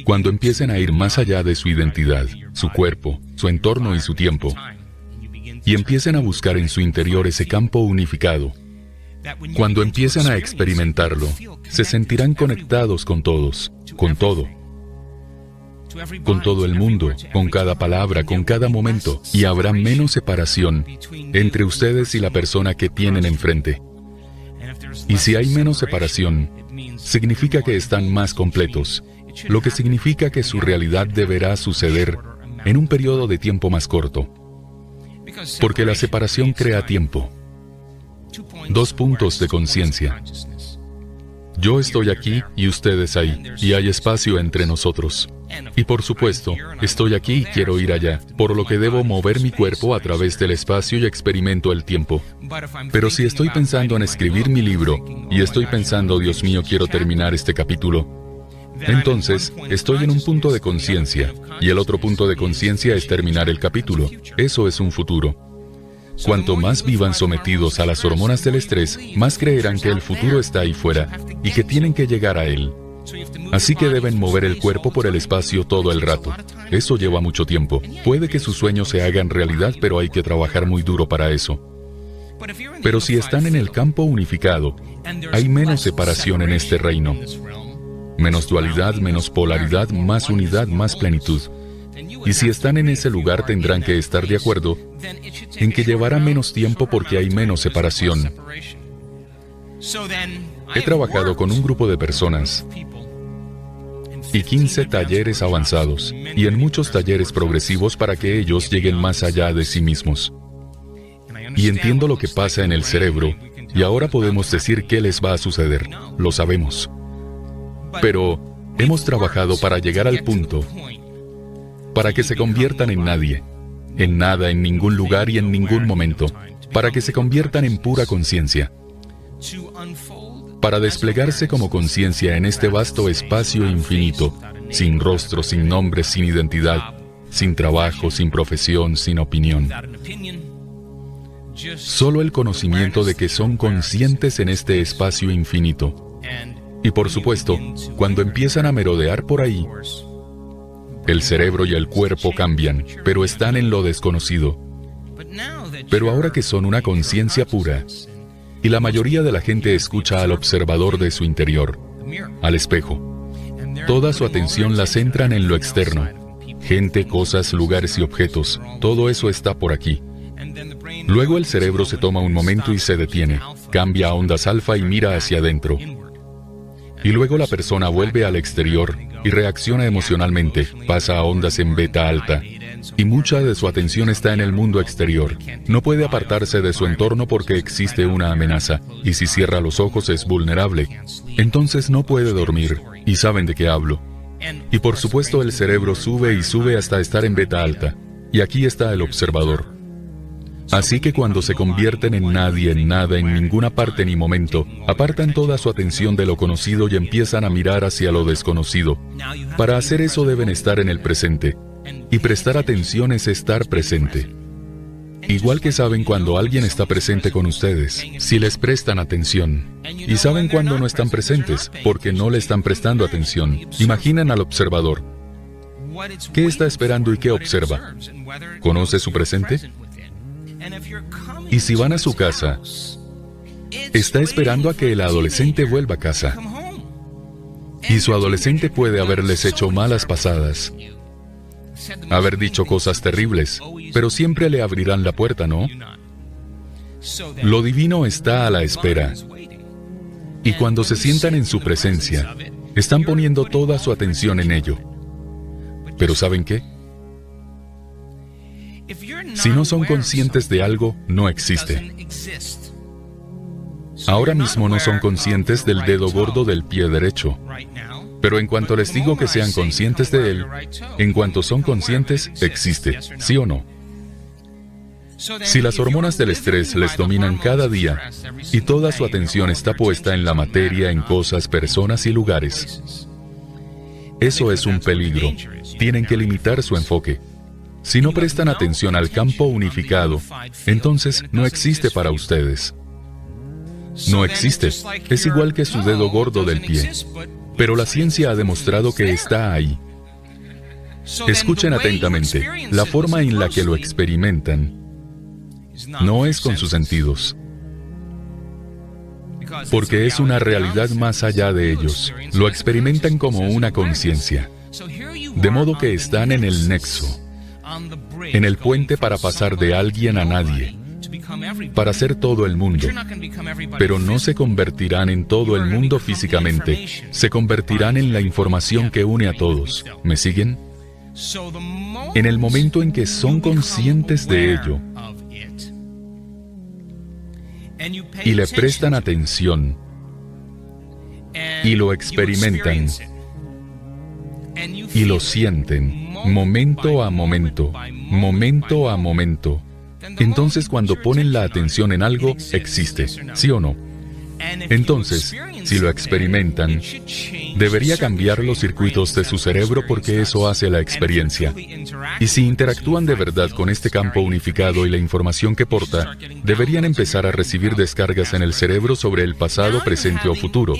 Cuando empiecen a ir más allá de su identidad, su cuerpo, su entorno y su tiempo, y empiecen a buscar en su interior ese campo unificado, cuando empiezan a experimentarlo, se sentirán conectados con todos, con todo el mundo, con cada palabra, con cada momento, y habrá menos separación entre ustedes y la persona que tienen enfrente. Y si hay menos separación, significa que están más completos, lo que significa que su realidad deberá suceder en un periodo de tiempo más corto, porque la separación crea tiempo. 2 puntos de conciencia. Yo estoy aquí y ustedes ahí, y hay espacio entre nosotros. Y por supuesto, estoy aquí y quiero ir allá, por lo que debo mover mi cuerpo a través del espacio y experimento el tiempo. Pero si estoy pensando en escribir mi libro, y estoy pensando, Dios mío, quiero terminar este capítulo, entonces estoy en un punto de conciencia, y el otro punto de conciencia es terminar el capítulo. Eso es un futuro. Cuanto más vivan sometidos a las hormonas del estrés, más creerán que el futuro está ahí fuera, y que tienen que llegar a él. Así que deben mover el cuerpo por el espacio todo el rato. Eso lleva mucho tiempo. Puede que sus sueños se hagan realidad, pero hay que trabajar muy duro para eso. Pero si están en el campo unificado, hay menos separación en este reino. Menos dualidad, menos polaridad, más unidad, más plenitud. Y si están en ese lugar, tendrán que estar de acuerdo en que llevará menos tiempo porque hay menos separación. He trabajado con un grupo de personas y 15 talleres avanzados, y en muchos talleres progresivos para que ellos lleguen más allá de sí mismos. Y entiendo lo que pasa en el cerebro, y ahora podemos decir qué les va a suceder. Lo sabemos. Pero hemos trabajado para llegar al punto para que se conviertan en nadie, en nada, en ningún lugar y en ningún momento, para que se conviertan en pura conciencia, para desplegarse como conciencia en este vasto espacio infinito, sin rostro, sin nombre, sin identidad, sin trabajo, sin profesión, sin opinión. Solo el conocimiento de que son conscientes en este espacio infinito. Y por supuesto, cuando empiezan a merodear por ahí, el cerebro y el cuerpo cambian, pero están en lo desconocido. Pero ahora que son una conciencia pura, y la mayoría de la gente escucha al observador de su interior, al espejo, toda su atención la centran en lo externo. Gente, cosas, lugares y objetos, todo eso está por aquí. Luego el cerebro se toma un momento y se detiene, cambia a ondas alfa y mira hacia adentro. Y luego la persona vuelve al exterior y reacciona emocionalmente, pasa a ondas en beta alta. Y mucha de su atención está en el mundo exterior. No puede apartarse de su entorno porque existe una amenaza, y si cierra los ojos es vulnerable. Entonces no puede dormir, y saben de qué hablo. Y por supuesto el cerebro sube y sube hasta estar en beta alta. Y aquí está el observador. Así que cuando se convierten en nadie, en nada, en ninguna parte ni momento, apartan toda su atención de lo conocido y empiezan a mirar hacia lo desconocido. Para hacer eso deben estar en el presente. Y prestar atención es estar presente. Igual que saben cuando alguien está presente con ustedes, si les prestan atención. Y saben cuando no están presentes, porque no le están prestando atención. Imaginen al observador. ¿Qué está esperando y qué observa? ¿Conoce su presente? Y si van a su casa, está esperando a que el adolescente vuelva a casa. Y su adolescente puede haberles hecho malas pasadas, haber dicho cosas terribles, pero siempre le abrirán la puerta, ¿no? Lo divino está a la espera. Y cuando se sientan en su presencia, están poniendo toda su atención en ello. Pero ¿saben qué? Si no son conscientes de algo, no existe. Ahora mismo no son conscientes del dedo gordo del pie derecho. Pero en cuanto les digo que sean conscientes de él, en cuanto son conscientes, existe, ¿sí o no? Si las hormonas del estrés les dominan cada día y toda su atención está puesta en la materia, en cosas, personas y lugares, eso es un peligro. Tienen que limitar su enfoque. Si no prestan atención al campo unificado, entonces no existe para ustedes. No existe. Es igual que su dedo gordo del pie. pero la ciencia ha demostrado que está ahí. Escuchen atentamente, la forma en la que lo experimentan no es con sus sentidos, porque es una realidad más allá de ellos. Lo experimentan como una conciencia, de modo que están en el nexo, en el puente para pasar de alguien a nadie, para ser todo el mundo. Pero no se convertirán en todo el mundo físicamente, se convertirán en la información que une a todos. ¿Me siguen? En el momento en que son conscientes de ello y le prestan atención y lo experimentan y lo sienten momento a momento, momento a momento, entonces cuando ponen la atención en algo, existe, ¿sí o no? Entonces, si lo experimentan, debería cambiar los circuitos de su cerebro porque eso hace la experiencia. Y si interactúan de verdad con este campo unificado y la información que porta, deberían empezar a recibir descargas en el cerebro sobre el pasado, presente o futuro.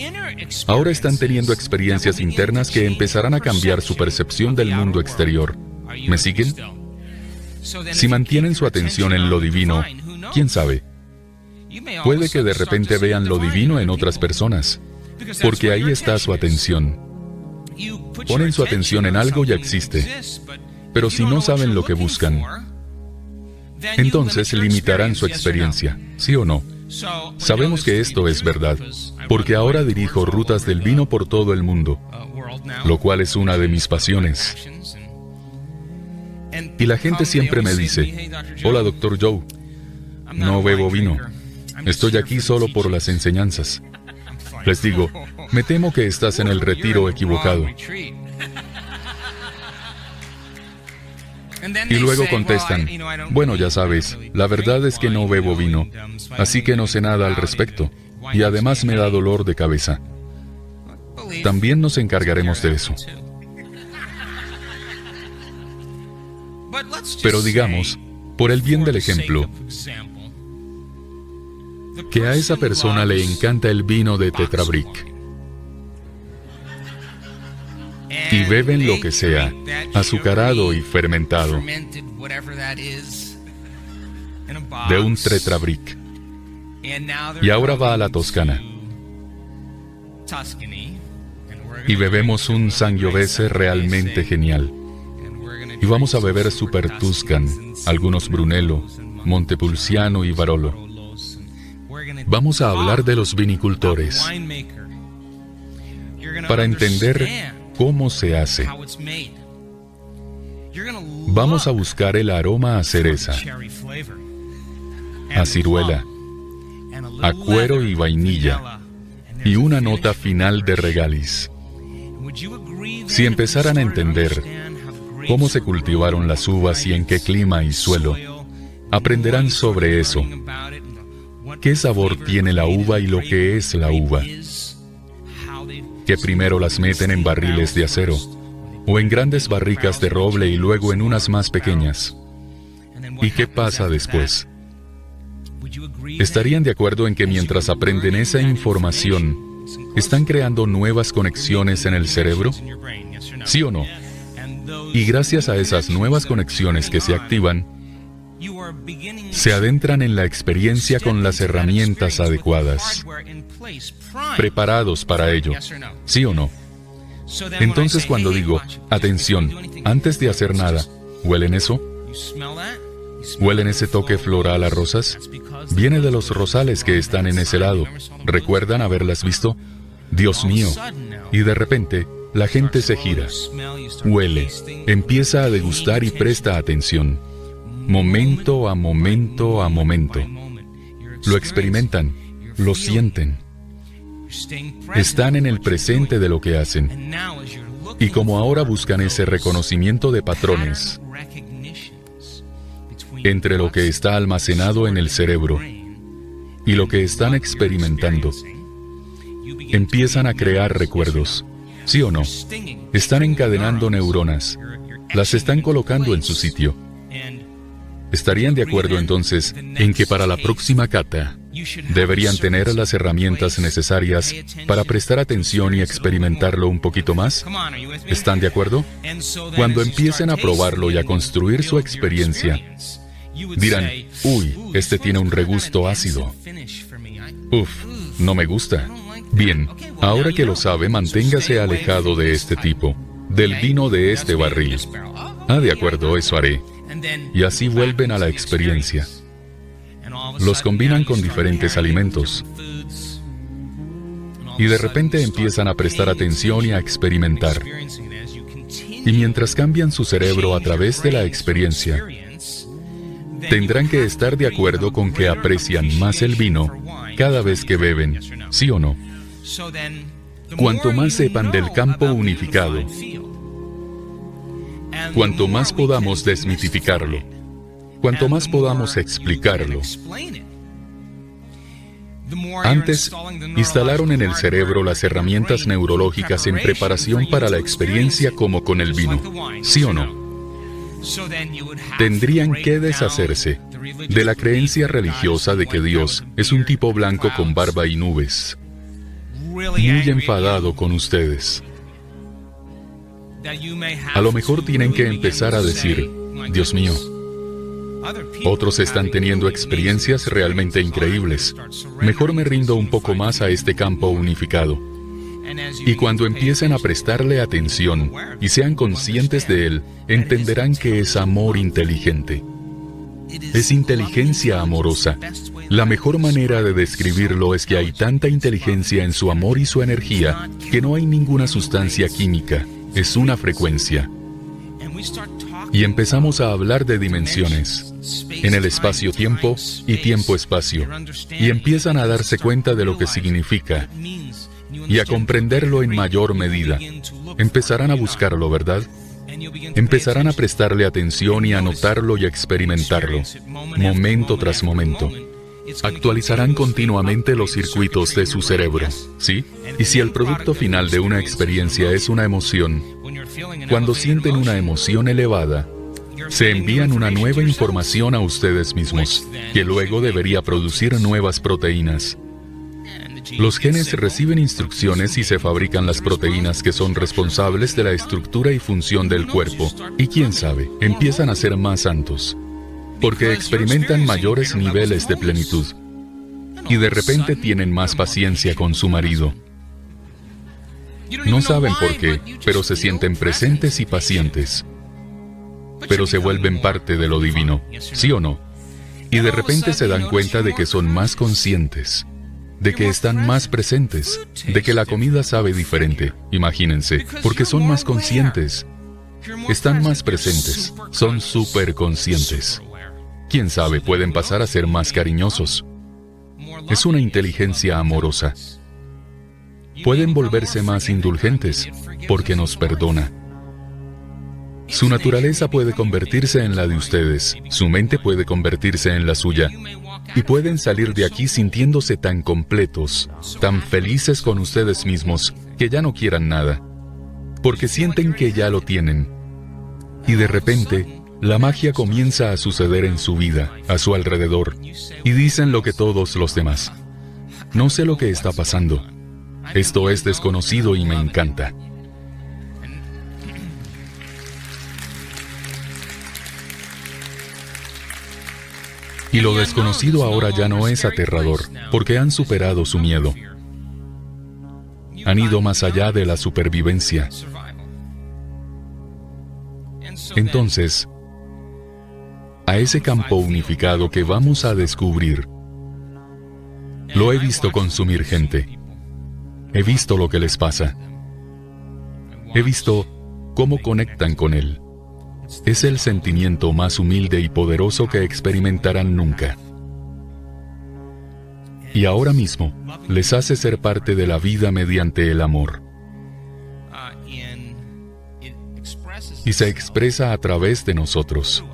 Ahora están teniendo experiencias internas que empezarán a cambiar su percepción del mundo exterior. ¿Me siguen? Si mantienen su atención en lo divino, ¿quién sabe? Puede que de repente vean lo divino en otras personas, porque ahí está su atención. Ponen su atención en algo y existe. Pero si no saben lo que buscan, entonces limitarán su experiencia, ¿sí o no? Sabemos que esto es verdad, porque ahora dirijo rutas del vino por todo el mundo, lo cual es una de mis pasiones. Y la gente siempre me dice, hola, Dr. Joe, no bebo vino. Estoy aquí solo por las enseñanzas. Les digo, me temo que estás en el retiro equivocado. Y luego contestan, bueno, ya sabes, la verdad es que no bebo vino, así que no sé nada al respecto, y además me da dolor de cabeza. También nos encargaremos de eso. Pero digamos, por el bien del ejemplo, que a esa persona le encanta el vino de Tetrabric y beben lo que sea, azucarado y fermentado, de un Tetrabric, y ahora va a la Toscana y bebemos un Sangiovese realmente genial, y vamos a beber Super Tuscan, algunos Brunello, Montepulciano y Barolo. Vamos a hablar de los vinicultores para entender cómo se hace. Vamos a buscar el aroma a cereza, a ciruela, a cuero y vainilla, y una nota final de regaliz. Si empezaran a entender cómo se cultivaron las uvas y en qué clima y suelo, aprenderán sobre eso. ¿Qué sabor tiene la uva y lo que es la uva? Que primero las meten en barriles de acero, o en grandes barricas de roble y luego en unas más pequeñas. ¿Y qué pasa después? ¿Estarían de acuerdo en que mientras aprenden esa información, están creando nuevas conexiones en el cerebro? ¿Sí o no? Y gracias a esas nuevas conexiones que se activan, se adentran en la experiencia con las herramientas adecuadas, preparados para ello, ¿sí o no? Entonces cuando digo, atención, antes de hacer nada, ¿huelen eso? ¿Huelen ese toque floral a rosas? Viene de los rosales que están en ese lado. ¿Recuerdan haberlas visto? Dios mío. Y de repente, la gente se gira, huele, empieza a degustar y presta atención. Momento a momento a momento. Lo experimentan, lo sienten. Están en el presente de lo que hacen. Y como ahora buscan ese reconocimiento de patrones entre lo que está almacenado en el cerebro y lo que están experimentando, empiezan a crear recuerdos. ¿Sí o no? Están encadenando neuronas. Las están colocando en su sitio. ¿Estarían de acuerdo entonces en que para la próxima cata Deberían tener las herramientas necesarias para prestar atención y experimentarlo un poquito más. ¿Están de acuerdo? Cuando empiecen a probarlo y a construir su experiencia, dirán, uy, este tiene un regusto ácido. Uf, no me gusta. Bien, ahora que lo sabe, manténgase alejado de este tipo, del vino de este barril. Ah, de acuerdo, eso haré. Y así vuelven a la experiencia. Los combinan con diferentes alimentos. Y de repente empiezan a prestar atención y a experimentar. Y mientras cambian su cerebro a través de la experiencia, tendrán que estar de acuerdo con que aprecian más el vino cada vez que beben, ¿sí o no? Cuanto más sepan del campo unificado, cuanto más podamos desmitificarlo, cuanto más podamos explicarlo. Antes, instalaron en el cerebro las herramientas neurológicas en preparación para la experiencia como con el vino, ¿sí o no? Tendrían que deshacerse de la creencia religiosa de que Dios es un tipo blanco con barba y nubes, muy enfadado con ustedes. A lo mejor tienen que empezar a decir, Dios mío, otros están teniendo experiencias realmente increíbles. Mejor me rindo un poco más a este campo unificado. Y cuando empiecen a prestarle atención y sean conscientes de él, entenderán que es amor inteligente. Es inteligencia amorosa. La mejor manera de describirlo es que hay tanta inteligencia en su amor y su energía que no hay ninguna sustancia química. Es una frecuencia. Y empezamos a hablar de dimensiones, en el espacio-tiempo y tiempo-espacio, y empiezan a darse cuenta de lo que significa, y a comprenderlo en mayor medida. Empezarán a buscarlo, ¿verdad? Empezarán a prestarle atención y a notarlo y a experimentarlo, momento tras momento. Actualizarán continuamente los circuitos de su cerebro, ¿sí? Y si el producto final de una experiencia es una emoción, cuando sienten una emoción elevada, se envían una nueva información a ustedes mismos, que luego debería producir nuevas proteínas. Los genes reciben instrucciones y se fabrican las proteínas que son responsables de la estructura y función del cuerpo, y quién sabe, empiezan a ser más santos, porque experimentan mayores niveles de plenitud, y de repente tienen más paciencia con su marido. No saben por qué, pero se sienten presentes y pacientes. Pero se vuelven parte de lo divino, ¿sí o no? Y de repente se dan cuenta de que son más conscientes, de que están más presentes, de que la comida sabe diferente, imagínense, porque son más conscientes. Están más presentes, son súper conscientes. Quién sabe, pueden pasar a ser más cariñosos. Es una inteligencia amorosa. Pueden volverse más indulgentes, porque nos perdona. Su naturaleza puede convertirse en la de ustedes, su mente puede convertirse en la suya, y pueden salir de aquí sintiéndose tan completos, tan felices con ustedes mismos, que ya no quieran nada, porque sienten que ya lo tienen. Y de repente, la magia comienza a suceder en su vida, a su alrededor, y dicen lo que todos los demás. No sé lo que está pasando. Esto es desconocido y me encanta. Y lo desconocido ahora ya no es aterrador, porque han superado su miedo. Han ido más allá de la supervivencia. Entonces, a ese campo unificado que vamos a descubrir, lo he visto consumir gente. He visto lo que les pasa. He visto cómo conectan con él. Es el sentimiento más humilde y poderoso que experimentarán nunca. Y ahora mismo, les hace ser parte de la vida mediante el amor. Y se expresa a través de nosotros.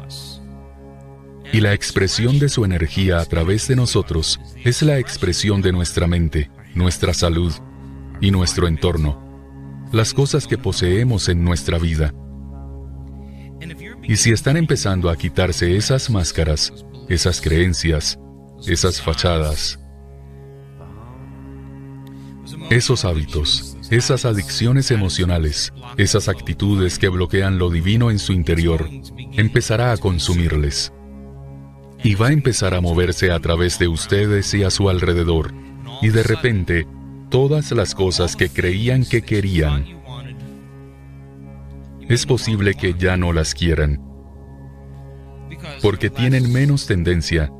Y la expresión de su energía a través de nosotros es la expresión de nuestra mente, nuestra salud y nuestro entorno, las cosas que poseemos en nuestra vida. Y si están empezando a quitarse esas máscaras, esas creencias, esas fachadas, Esos hábitos, esas adicciones emocionales, esas actitudes que bloquean lo divino en su interior, empezará a consumirles. Y va a empezar a moverse a través de ustedes y a su alrededor. Y de repente, todas las cosas que creían que querían, es posible que ya no las quieran, porque tienen menos tendencia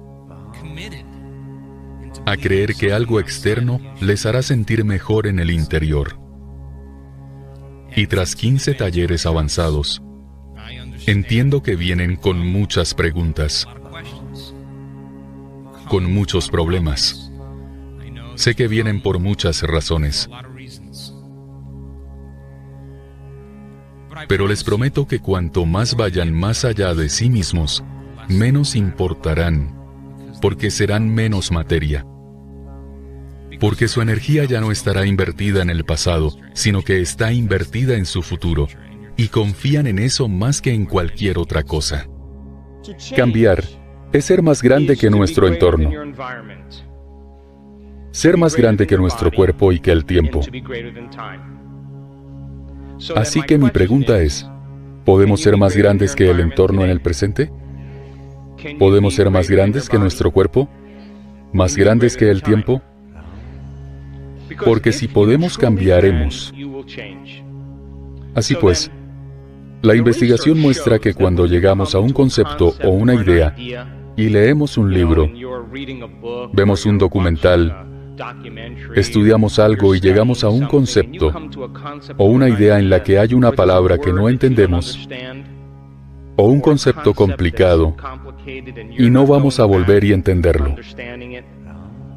a creer que algo externo les hará sentir mejor en el interior. Y tras 15 talleres avanzados, entiendo que vienen con muchas preguntas, con muchos problemas. Sé que vienen por muchas razones. Pero les prometo que cuanto más vayan más allá de sí mismos, menos importarán, porque serán menos materia. Porque su energía ya no estará invertida en el pasado, sino que está invertida en su futuro, y confían en eso más que en cualquier otra cosa. Cambiar es ser más grande que nuestro entorno, ser más grande que nuestro cuerpo y que el tiempo. Así que mi pregunta es, ¿podemos ser más grandes que el entorno en el presente? ¿Podemos ser más grandes que nuestro cuerpo? ¿Más grandes que el tiempo? Porque si podemos, cambiaremos. Así pues, la investigación muestra que cuando llegamos a un concepto o una idea y leemos un libro, vemos un documental, estudiamos algo y llegamos a un concepto o una idea en la que hay una palabra que no entendemos o un concepto complicado y no vamos a volver y entenderlo.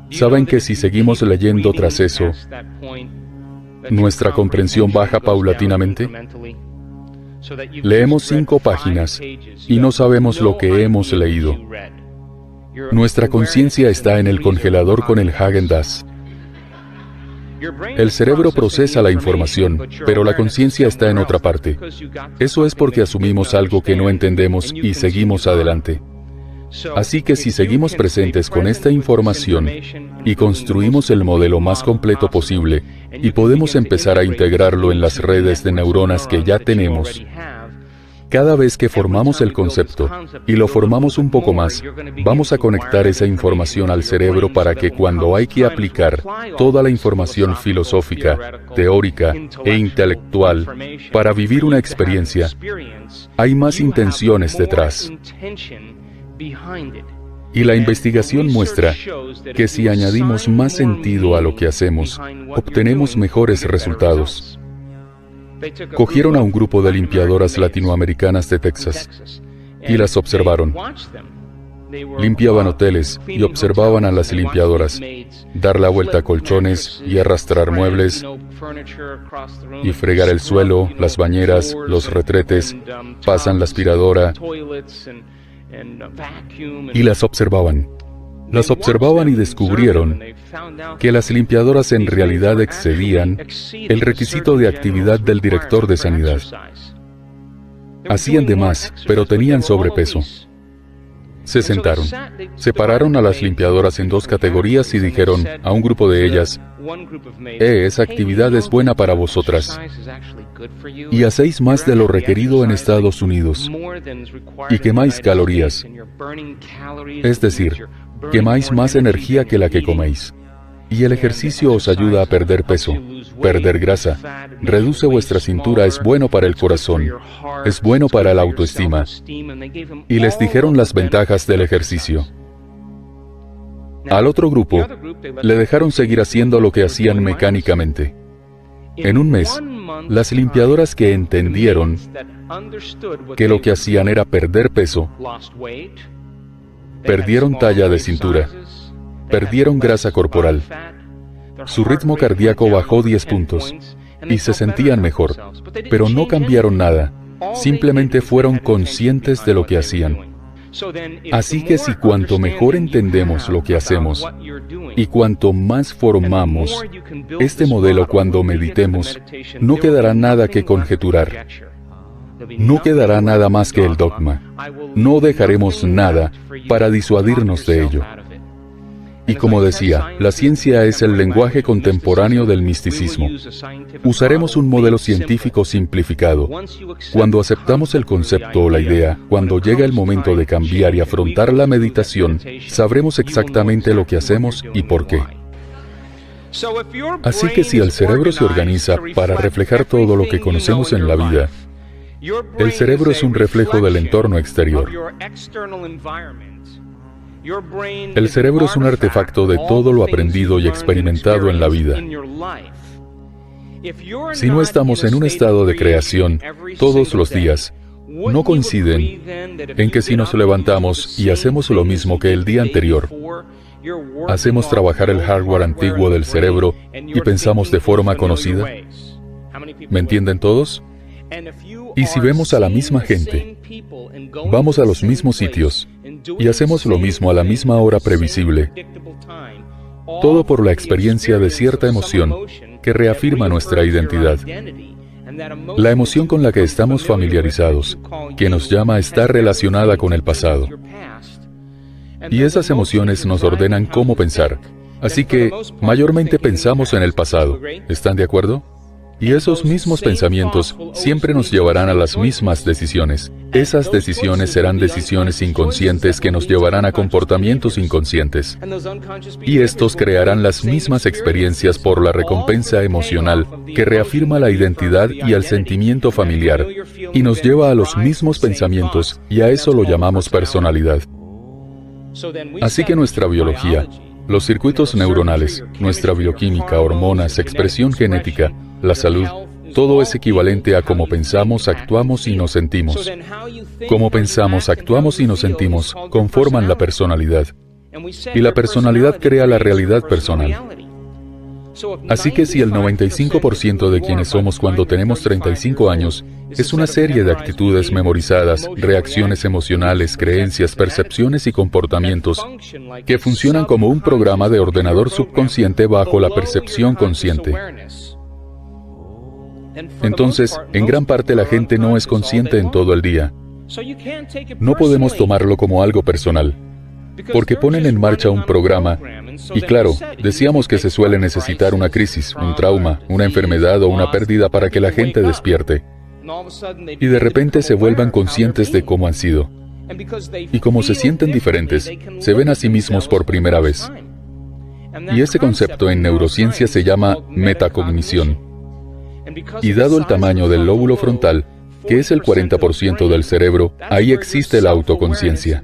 ¿Saben que si seguimos leyendo tras eso, nuestra comprensión baja paulatinamente? Leemos 5 páginas y no sabemos lo que hemos leído. Nuestra conciencia está en el congelador con el Häagen-Dazs. El cerebro procesa la información, pero la conciencia está en otra parte. Eso es porque asumimos algo que no entendemos y seguimos adelante. Así que si seguimos presentes con esta información y construimos el modelo más completo posible y podemos empezar a integrarlo en las redes de neuronas que ya tenemos, cada vez que formamos el concepto y lo formamos un poco más, vamos a conectar esa información al cerebro para que cuando hay que aplicar toda la información filosófica, teórica e intelectual para vivir una experiencia, hay más intenciones detrás. Y la investigación muestra que si añadimos más sentido a lo que hacemos, obtenemos mejores resultados. Cogieron a un grupo de limpiadoras latinoamericanas de Texas y las observaron. Limpiaban hoteles y observaban a las limpiadoras dar la vuelta a colchones y arrastrar muebles y fregar el suelo, las bañeras, los retretes, pasan la aspiradora y las observaban. Las observaban y descubrieron que las limpiadoras en realidad excedían el requisito de actividad del director de sanidad. Hacían de más, pero tenían sobrepeso. Se sentaron, separaron a las limpiadoras en 2 categorías y dijeron a un grupo de ellas, esa actividad es buena para vosotras y hacéis más de lo requerido en Estados Unidos y quemáis calorías, es decir, quemáis más energía que la que coméis. Y el ejercicio os ayuda a perder peso, perder grasa, reduce vuestra cintura, es bueno para el corazón, es bueno para la autoestima. Y les dijeron las ventajas del ejercicio. Al otro grupo, le dejaron seguir haciendo lo que hacían mecánicamente. En un mes, las limpiadoras que entendieron que lo que hacían era perder peso, perdieron talla de cintura, perdieron grasa corporal, su ritmo cardíaco bajó 10 puntos y se sentían mejor, pero no cambiaron nada, simplemente fueron conscientes de lo que hacían. Así que si cuanto mejor entendemos lo que hacemos y cuanto más formamos este modelo cuando meditemos, no quedará nada que conjeturar. No quedará nada más que el dogma. No dejaremos nada para disuadirnos de ello. Y como decía, la ciencia es el lenguaje contemporáneo del misticismo. Usaremos un modelo científico simplificado. Cuando aceptamos el concepto o la idea, cuando llega el momento de cambiar y afrontar la meditación, sabremos exactamente lo que hacemos y por qué. Así que si el cerebro se organiza para reflejar todo lo que conocemos en la vida, el cerebro es un reflejo del entorno exterior. El cerebro es un artefacto de todo lo aprendido y experimentado en la vida. Si no estamos en un estado de creación todos los días, no coinciden en que si nos levantamos y hacemos lo mismo que el día anterior, hacemos trabajar el hardware antiguo del cerebro y pensamos de forma conocida. ¿Me entienden todos? Y si vemos a la misma gente, vamos a los mismos sitios y hacemos lo mismo a la misma hora previsible, todo por la experiencia de cierta emoción que reafirma nuestra identidad. La emoción con la que estamos familiarizados, que nos llama a estar relacionada con el pasado. Y esas emociones nos ordenan cómo pensar. Así que, mayormente pensamos en el pasado. ¿Están de acuerdo? Y esos mismos pensamientos siempre nos llevarán a las mismas decisiones. Esas decisiones serán decisiones inconscientes que nos llevarán a comportamientos inconscientes. Y estos crearán las mismas experiencias por la recompensa emocional que reafirma la identidad y el sentimiento familiar, y nos lleva a los mismos pensamientos, y a eso lo llamamos personalidad. Así que nuestra biología, los circuitos neuronales, nuestra bioquímica, hormonas, expresión genética, la salud, todo es equivalente a cómo pensamos, actuamos y nos sentimos. Cómo pensamos, actuamos y nos sentimos conforman la personalidad. Y la personalidad crea la realidad personal. Así que si el 95% de quienes somos cuando tenemos 35 años es una serie de actitudes memorizadas, reacciones emocionales, creencias, percepciones y comportamientos que funcionan como un programa de ordenador subconsciente bajo la percepción consciente. Entonces, en gran parte la gente no es consciente en todo el día. No podemos tomarlo como algo personal, porque ponen en marcha un programa, y claro, decíamos que se suele necesitar una crisis, un trauma, una enfermedad o una pérdida para que la gente despierte, y de repente se vuelvan conscientes de cómo han sido. Y como se sienten diferentes, se ven a sí mismos por primera vez. Y ese concepto en neurociencia se llama metacognición. Y dado el tamaño del lóbulo frontal, que es el 40% del cerebro, ahí existe la autoconciencia.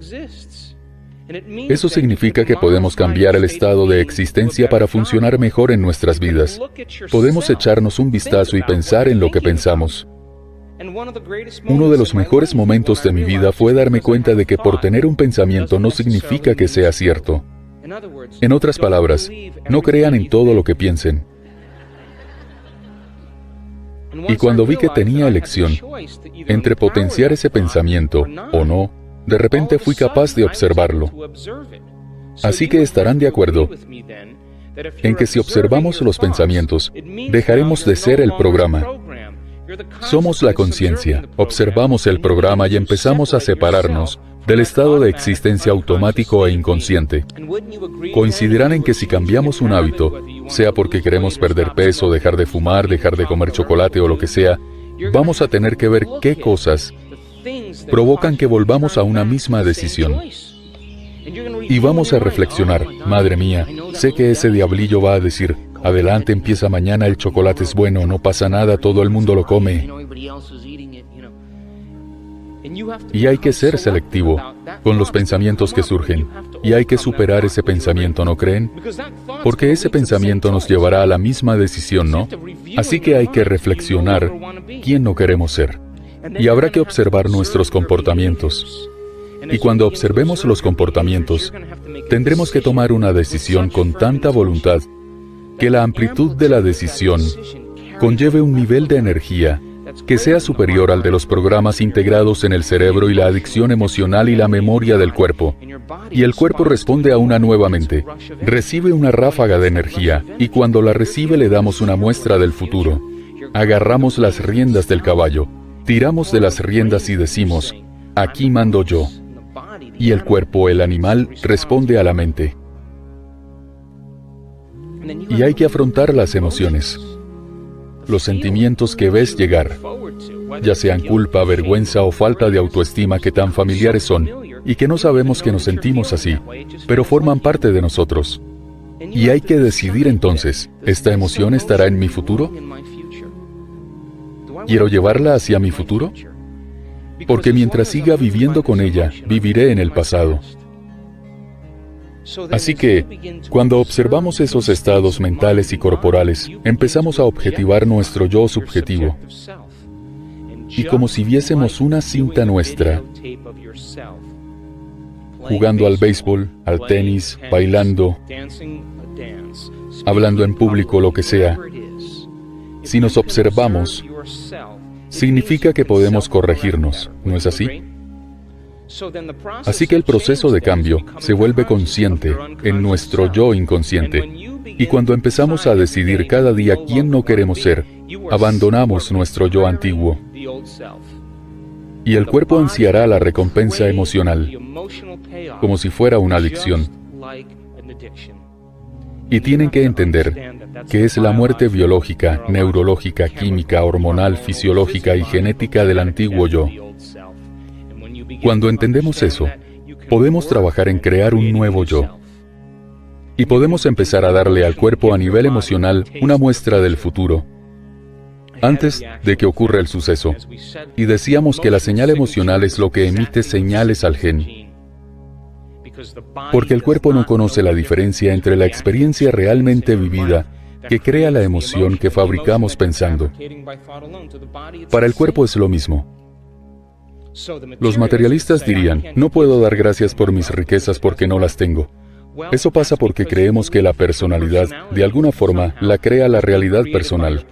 Eso significa que podemos cambiar el estado de existencia para funcionar mejor en nuestras vidas. Podemos echarnos un vistazo y pensar en lo que pensamos. Uno de los mejores momentos de mi vida fue darme cuenta de que por tener un pensamiento no significa que sea cierto. En otras palabras, no crean en todo lo que piensen. Y cuando vi que tenía elección entre potenciar ese pensamiento o no, de repente fui capaz de observarlo. Así que estarán de acuerdo en que si observamos los pensamientos, dejaremos de ser el programa. Somos la conciencia, observamos el programa y empezamos a separarnos del estado de existencia automático e inconsciente. Coincidirán en que si cambiamos un hábito, sea porque queremos perder peso, dejar de fumar, dejar de comer chocolate o lo que sea, vamos a tener que ver qué cosas provocan que volvamos a una misma decisión. Y vamos a reflexionar, madre mía, sé que ese diablillo va a decir, adelante, empieza mañana, el chocolate es bueno, no pasa nada, todo el mundo lo come. Y hay que ser selectivo con los pensamientos que surgen. Y hay que superar ese pensamiento, ¿no creen? Porque ese pensamiento nos llevará a la misma decisión, ¿no? Así que hay que reflexionar quién no queremos ser. Y habrá que observar nuestros comportamientos. Y cuando observemos los comportamientos, tendremos que tomar una decisión con tanta voluntad que la amplitud de la decisión conlleve un nivel de energía que sea superior al de los programas integrados en el cerebro y la adicción emocional y la memoria del cuerpo. Y el cuerpo responde a una nueva mente, recibe una ráfaga de energía, y cuando la recibe le damos una muestra del futuro. Agarramos las riendas del caballo, tiramos de las riendas y decimos, aquí mando yo. Y el cuerpo, el animal, responde a la mente. Y hay que afrontar las emociones, los sentimientos que ves llegar, ya sean culpa, vergüenza o falta de autoestima que tan familiares son, y que no sabemos que nos sentimos así, pero forman parte de nosotros. Y hay que decidir entonces, ¿esta emoción estará en mi futuro? ¿Quiero llevarla hacia mi futuro? Porque mientras siga viviendo con ella, viviré en el pasado. Así que, cuando observamos esos estados mentales y corporales, empezamos a objetivar nuestro yo subjetivo. Y como si viésemos una cinta nuestra, jugando al béisbol, al tenis, bailando, hablando en público, lo que sea. Si nos observamos, significa que podemos corregirnos, ¿no es así? Así que el proceso de cambio se vuelve consciente en nuestro yo inconsciente. Y cuando empezamos a decidir cada día quién no queremos ser, abandonamos nuestro yo antiguo. Y el cuerpo ansiará la recompensa emocional, como si fuera una adicción. Y tienen que entender que es la muerte biológica, neurológica, química, hormonal, fisiológica y genética del antiguo yo. Cuando entendemos eso, podemos trabajar en crear un nuevo yo. Y podemos empezar a darle al cuerpo a nivel emocional una muestra del futuro, antes de que ocurra el suceso. Y decíamos que la señal emocional es lo que emite señales al gen. Porque el cuerpo no conoce la diferencia entre la experiencia realmente vivida, que crea la emoción que fabricamos pensando. Para el cuerpo es lo mismo. Los materialistas dirían, no puedo dar gracias por mis riquezas porque no las tengo. Eso pasa porque creemos que la personalidad, de alguna forma, la crea la realidad personal.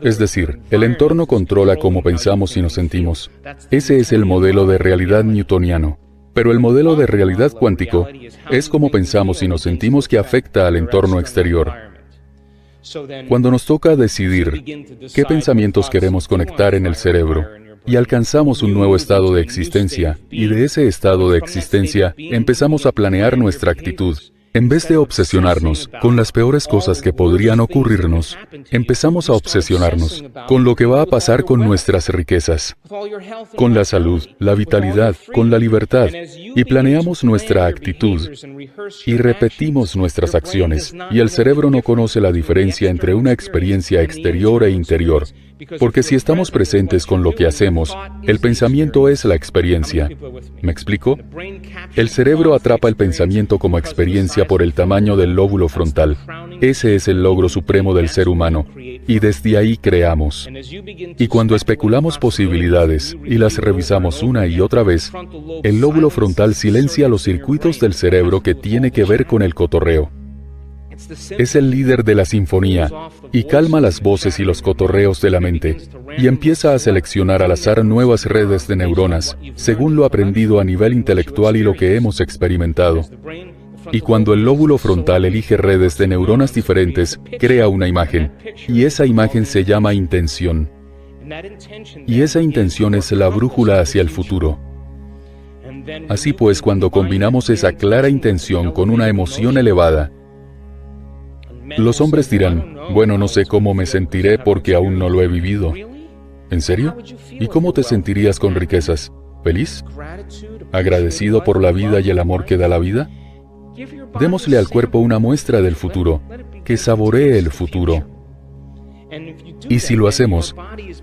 Es decir, el entorno controla cómo pensamos y nos sentimos. Ese es el modelo de realidad newtoniano. Pero el modelo de realidad cuántico es cómo pensamos y nos sentimos que afecta al entorno exterior. Cuando nos toca decidir qué pensamientos queremos conectar en el cerebro, y alcanzamos un nuevo estado de existencia, y de ese estado de existencia empezamos a planear nuestra actitud. En vez de obsesionarnos con las peores cosas que podrían ocurrirnos, empezamos a obsesionarnos con lo que va a pasar con nuestras riquezas, con la salud, la vitalidad, con la libertad, y planeamos nuestra actitud y repetimos nuestras acciones, y el cerebro no conoce la diferencia entre una experiencia exterior e interior, porque si estamos presentes con lo que hacemos, el pensamiento es la experiencia. ¿Me explico? El cerebro atrapa el pensamiento como experiencia por el tamaño del lóbulo frontal. Ese es el logro supremo del ser humano, y desde ahí creamos. Y cuando especulamos posibilidades y las revisamos una y otra vez, el lóbulo frontal silencia los circuitos del cerebro que tiene que ver con el cotorreo. Es el líder de la sinfonía y calma las voces y los cotorreos de la mente, y empieza a seleccionar al azar nuevas redes de neuronas, según lo aprendido a nivel intelectual y lo que hemos experimentado. Y cuando el lóbulo frontal elige redes de neuronas diferentes, crea una imagen, y esa imagen se llama intención. Y esa intención es la brújula hacia el futuro. Así pues, cuando combinamos esa clara intención con una emoción elevada, los hombres dirán, bueno, no sé cómo me sentiré porque aún no lo he vivido. ¿En serio? ¿Y cómo te sentirías con riquezas? ¿Feliz? ¿Agradecido por la vida y el amor que da la vida? Démosle al cuerpo una muestra del futuro, que saboree el futuro. Y si lo hacemos,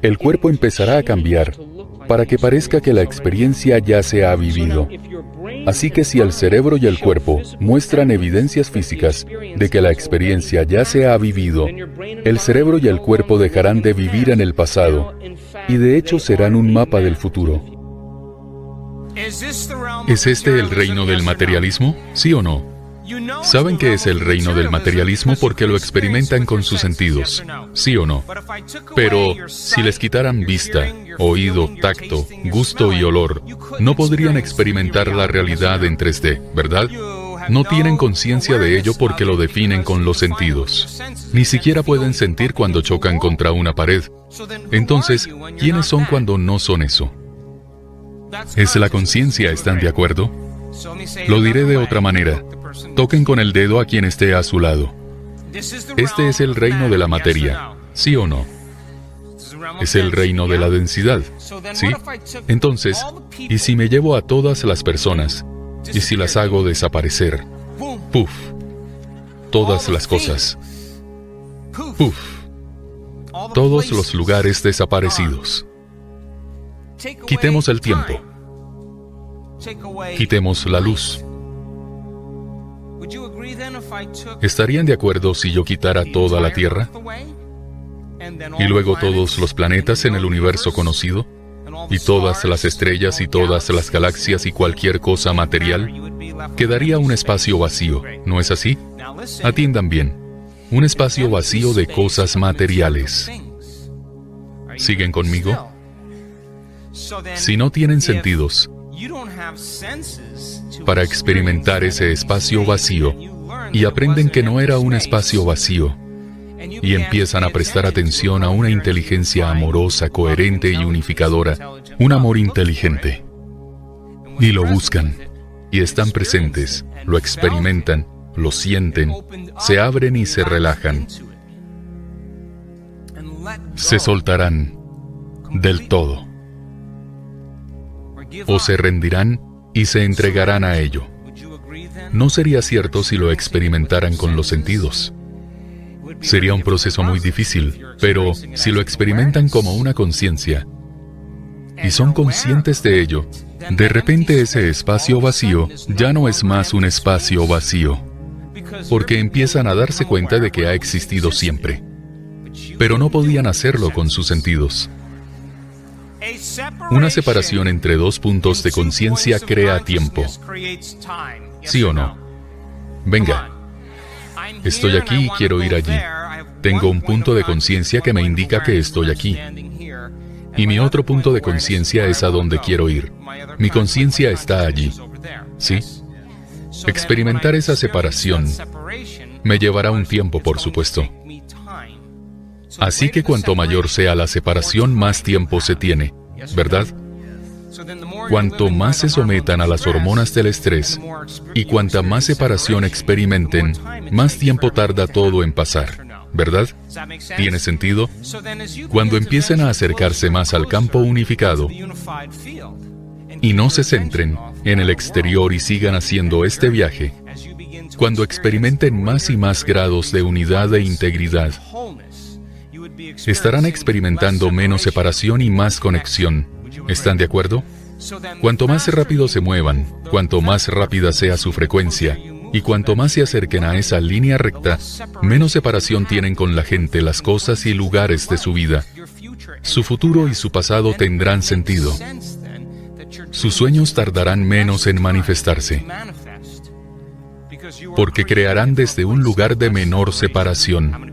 el cuerpo empezará a cambiar, para que parezca que la experiencia ya se ha vivido. Así que si el cerebro y el cuerpo muestran evidencias físicas de que la experiencia ya se ha vivido, el cerebro y el cuerpo dejarán de vivir en el pasado, y de hecho serán un mapa del futuro. ¿Es este el reino del materialismo? ¿Sí o no? Saben que es el reino del materialismo porque lo experimentan con sus sentidos, ¿sí o no? Pero si les quitaran vista, oído, tacto, gusto y olor, no podrían experimentar la realidad en 3D, ¿verdad? No tienen conciencia de ello porque lo definen con los sentidos. Ni siquiera pueden sentir cuando chocan contra una pared. Entonces, ¿quiénes son cuando no son eso? Es la conciencia, ¿están de acuerdo? Lo diré de otra manera. Toquen con el dedo a quien esté a su lado. Este es el reino de la materia, ¿sí o no? Es el reino de la densidad, ¿sí? Entonces, ¿y si me llevo a todas las personas? ¿Y si las hago desaparecer? ¡Puf! Todas las cosas. ¡Puf! Todos los lugares desaparecidos. Quitemos el tiempo. Quitemos la luz. ¿Estarían de acuerdo si yo quitara toda la Tierra? Y luego todos los planetas en el universo conocido, y todas las estrellas y todas las galaxias y cualquier cosa material? Quedaría un espacio vacío, ¿no es así? Atiendan bien, un espacio vacío de cosas materiales. ¿Siguen conmigo? Si no tienen sentidos para experimentar ese espacio vacío, y aprenden que no era un espacio vacío, y empiezan a prestar atención a una inteligencia amorosa, coherente y unificadora, un amor inteligente, y lo buscan, y están presentes, lo experimentan, lo sienten, se abren y se relajan, se soltarán del todo, o se rendirán y se entregarán a ello. No sería cierto si lo experimentaran con los sentidos. Sería un proceso muy difícil, pero si lo experimentan como una conciencia, y son conscientes de ello, de repente ese espacio vacío ya no es más un espacio vacío, porque empiezan a darse cuenta de que ha existido siempre. Pero no podían hacerlo con sus sentidos. Una separación entre dos puntos de conciencia crea tiempo. ¿Sí o no? Venga. Estoy aquí y quiero ir allí. Tengo un punto de conciencia que me indica que estoy aquí. Y mi otro punto de conciencia es a donde quiero ir. Mi conciencia está allí. ¿Sí? Experimentar esa separación me llevará un tiempo, por supuesto. Así que cuanto mayor sea la separación, más tiempo se tiene, ¿verdad? Cuanto más se sometan a las hormonas del estrés y cuanta más separación experimenten, más tiempo tarda todo en pasar, ¿verdad? ¿Tiene sentido? Cuando empiecen a acercarse más al campo unificado y no se centren en el exterior y sigan haciendo este viaje, cuando experimenten más y más grados de unidad e integridad, estarán experimentando menos separación y más conexión. ¿Están de acuerdo? Cuanto más rápido se muevan, cuanto más rápida sea su frecuencia, y cuanto más se acerquen a esa línea recta, menos separación tienen con la gente, las cosas y lugares de su vida. Su futuro y su pasado tendrán sentido. Sus sueños tardarán menos en manifestarse, porque crearán desde un lugar de menor separación.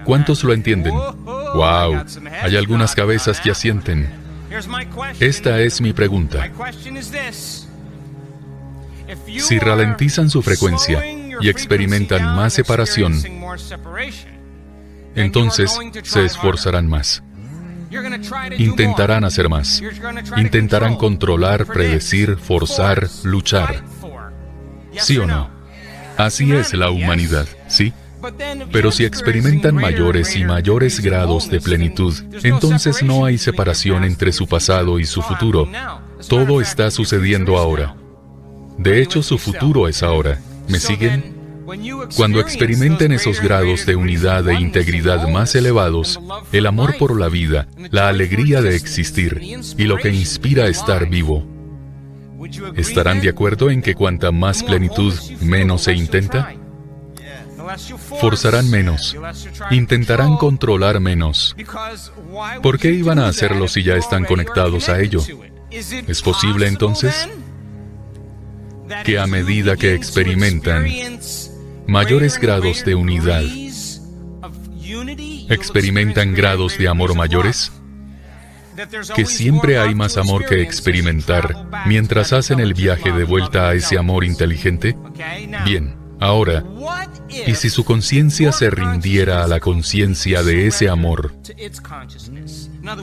¿Cuántos lo entienden? ¡Wow! Hay algunas cabezas que asienten. Esta es mi pregunta. Si ralentizan su frecuencia y experimentan más separación, entonces se esforzarán más. Intentarán hacer más. Intentarán controlar, predecir, forzar, luchar. ¿Sí o no? Así es la humanidad, ¿sí? Pero si experimentan mayores y mayores grados de plenitud, entonces no hay separación entre su pasado y su futuro. Todo está sucediendo ahora. De hecho, su futuro es ahora. ¿Me siguen? Cuando experimenten esos grados de unidad e integridad más elevados, el amor por la vida, la alegría de existir y lo que inspira estar vivo, ¿estarán de acuerdo en que cuanta más plenitud, menos se intenta? Forzarán menos. Intentarán controlar menos. ¿Por qué iban a hacerlo si ya están conectados a ello? ¿Es posible entonces que a medida que experimentan mayores grados de unidad, experimentan grados de amor mayores? ¿Que siempre hay más amor que experimentar mientras hacen el viaje de vuelta a ese amor inteligente? Bien, ahora, ¿y si su conciencia se rindiera a la conciencia de ese amor?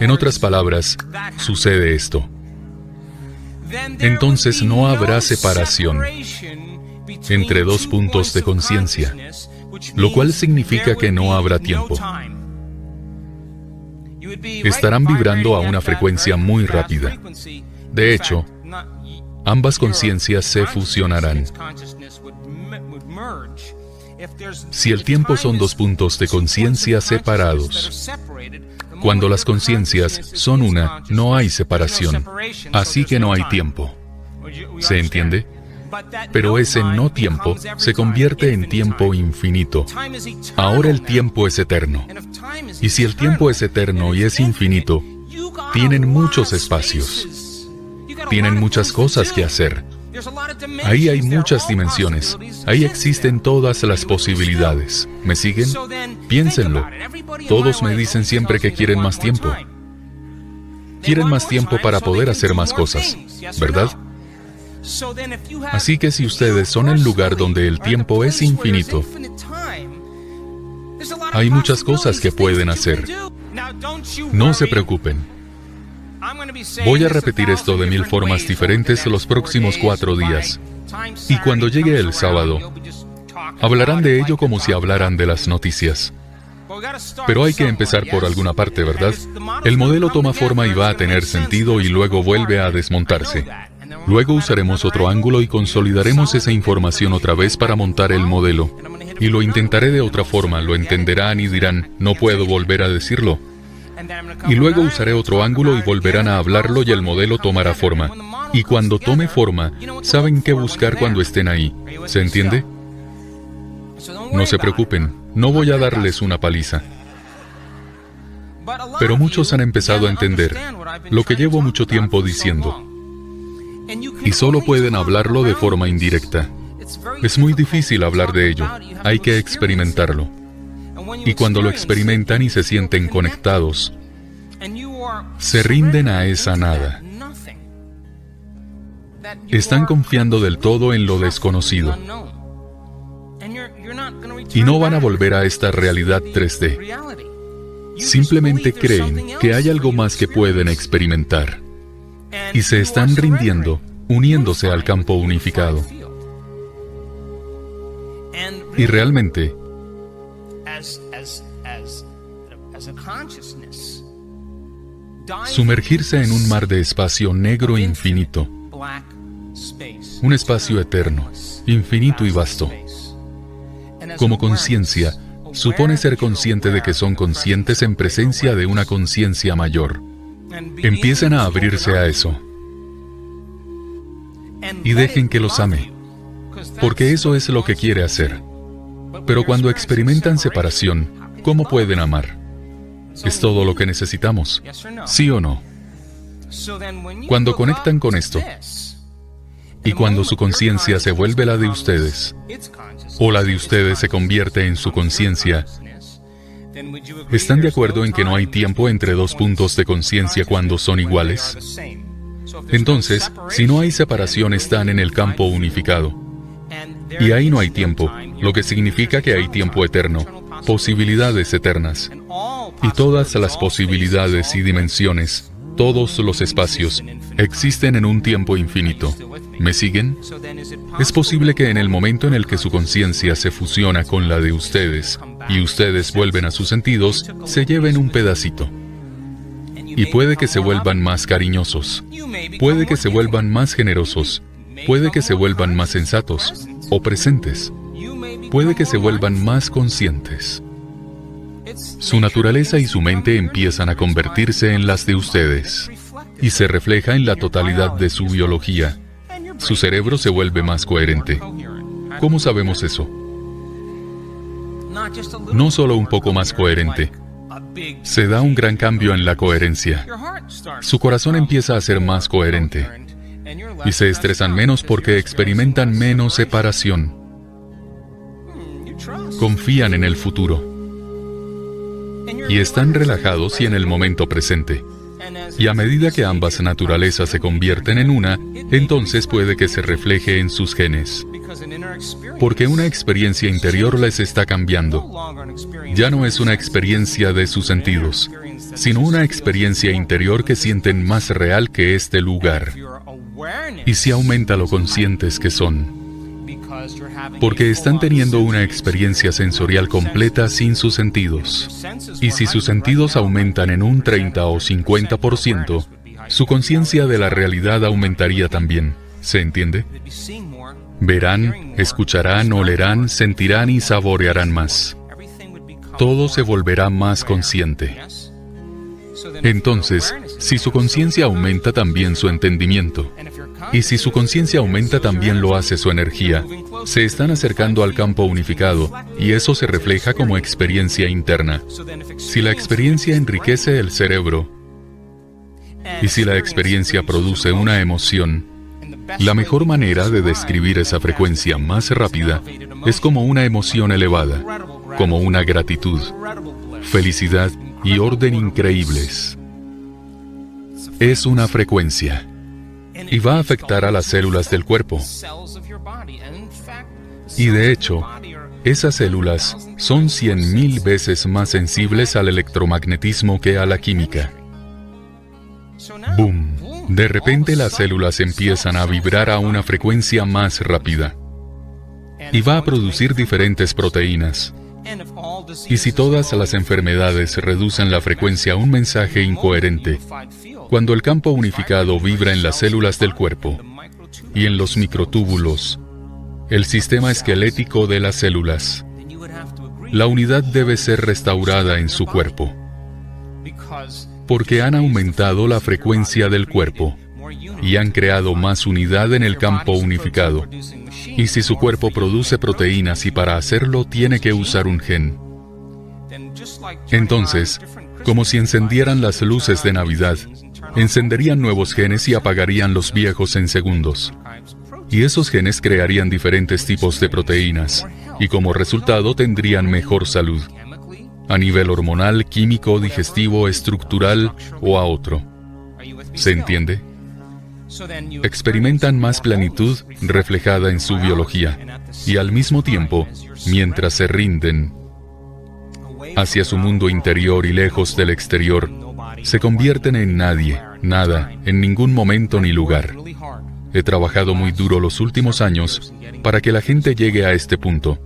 En otras palabras, sucede esto. Entonces no habrá separación entre dos puntos de conciencia, lo cual significa que no habrá tiempo. Estarán vibrando a una frecuencia muy rápida. De hecho, ambas conciencias se fusionarán. Si el tiempo son dos puntos de conciencia separados, cuando las conciencias son una, no hay separación, así que no hay tiempo. ¿Se entiende? Pero ese no tiempo se convierte en tiempo infinito. Ahora el tiempo es eterno. Y si el tiempo es eterno y es infinito, tienen muchos espacios. Tienen muchas cosas que hacer. Ahí hay muchas dimensiones. Ahí existen todas las posibilidades. ¿Me siguen? Piénsenlo. Todos me dicen siempre que quieren más tiempo. Quieren más tiempo para poder hacer más cosas, ¿verdad? Así que si ustedes son el lugar donde el tiempo es infinito, hay muchas cosas que pueden hacer. No se preocupen. Voy a repetir esto de 1000 formas diferentes los próximos 4 días. Y cuando llegue el sábado, hablarán de ello como si hablaran de las noticias. Pero hay que empezar por alguna parte, ¿verdad? El modelo toma forma y va a tener sentido y luego vuelve a desmontarse. Luego usaremos otro ángulo y consolidaremos esa información otra vez para montar el modelo. Y lo intentaré de otra forma, lo entenderán y dirán, no puedo volver a decirlo. Y luego usaré otro ángulo y volverán a hablarlo y el modelo tomará forma. Y cuando tome forma, saben qué buscar cuando estén ahí. ¿Se entiende? No se preocupen, no voy a darles una paliza. Pero muchos han empezado a entender lo que llevo mucho tiempo diciendo. Y solo pueden hablarlo de forma indirecta. Es muy difícil hablar de ello, hay que experimentarlo. Y cuando lo experimentan y se sienten conectados, se rinden a esa nada. Están confiando del todo en lo desconocido. Y no van a volver a esta realidad 3D. Simplemente creen que hay algo más que pueden experimentar. Y se están rindiendo, uniéndose al campo unificado. Y realmente, sumergirse en un mar de espacio negro infinito, un espacio eterno, infinito y vasto. Como conciencia, supone ser consciente de que son conscientes en presencia de una conciencia mayor. Empiecen a abrirse a eso. Y dejen que los ame, porque eso es lo que quiere hacer. Pero cuando experimentan separación, ¿cómo pueden amar? ¿Es todo lo que necesitamos? ¿Sí o no? Cuando conectan con esto, y cuando su conciencia se vuelve la de ustedes, o la de ustedes se convierte en su conciencia, ¿están de acuerdo en que no hay tiempo entre dos puntos de conciencia cuando son iguales? Entonces, si no hay separación, están en el campo unificado. Y ahí no hay tiempo, lo que significa que hay tiempo eterno, posibilidades eternas. Y todas las posibilidades y dimensiones, todos los espacios, existen en un tiempo infinito. ¿Me siguen? Es posible que en el momento en el que su conciencia se fusiona con la de ustedes, y ustedes vuelven a sus sentidos, se lleven un pedacito. Y puede que se vuelvan más cariñosos, puede que se vuelvan más generosos, puede que se vuelvan más sensatos o presentes, puede que se vuelvan más conscientes. Su naturaleza y su mente empiezan a convertirse en las de ustedes, y se refleja en la totalidad de su biología. Su cerebro se vuelve más coherente. ¿Cómo sabemos eso? No solo un poco más coherente. Se da un gran cambio en la coherencia. Su corazón empieza a ser más coherente. Y se estresan menos porque experimentan menos separación. Confían en el futuro. Y están relajados y en el momento presente. Y a medida que ambas naturalezas se convierten en una, entonces puede que se refleje en sus genes. Porque una experiencia interior les está cambiando. Ya no es una experiencia de sus sentidos, sino una experiencia interior que sienten más real que este lugar. Y si aumenta lo conscientes que son, Porque están teniendo una experiencia sensorial completa sin sus sentidos. Y si sus sentidos aumentan en un 30 o 50%, su conciencia de la realidad aumentaría también. ¿Se entiende? Verán, escucharán, olerán, sentirán y saborearán más. Todo se volverá más consciente. Entonces, si su conciencia aumenta, también su entendimiento. Y si su conciencia aumenta, también lo hace su energía. Se están acercando al campo unificado, y eso se refleja como experiencia interna. Si la experiencia enriquece el cerebro, y si la experiencia produce una emoción, la mejor manera de describir esa frecuencia más rápida es como una emoción elevada, como una gratitud, felicidad y orden increíbles. Es una frecuencia y va a afectar a las células del cuerpo. Y de hecho, esas células son 100,000 veces más sensibles al electromagnetismo que a la química. ¡Boom! De repente las células empiezan a vibrar a una frecuencia más rápida y va a producir diferentes proteínas. Y si todas las enfermedades reducen la frecuencia a un mensaje incoherente, cuando el campo unificado vibra en las células del cuerpo y en los microtúbulos, el sistema esquelético de las células, la unidad debe ser restaurada en su cuerpo, porque han aumentado la frecuencia del cuerpo y han creado más unidad en el campo unificado. Y si su cuerpo produce proteínas y para hacerlo tiene que usar un gen, entonces, como si encendieran las luces de Navidad, encenderían nuevos genes y apagarían los viejos en segundos. Y esos genes crearían diferentes tipos de proteínas, y como resultado tendrían mejor salud, a nivel hormonal, químico, digestivo, estructural o a otro. ¿Se entiende? Experimentan más plenitud reflejada en su biología, y al mismo tiempo, mientras se rinden hacia su mundo interior y lejos del exterior, se convierten en nadie, nada, en ningún momento ni lugar. He trabajado muy duro los últimos años para que la gente llegue a este punto.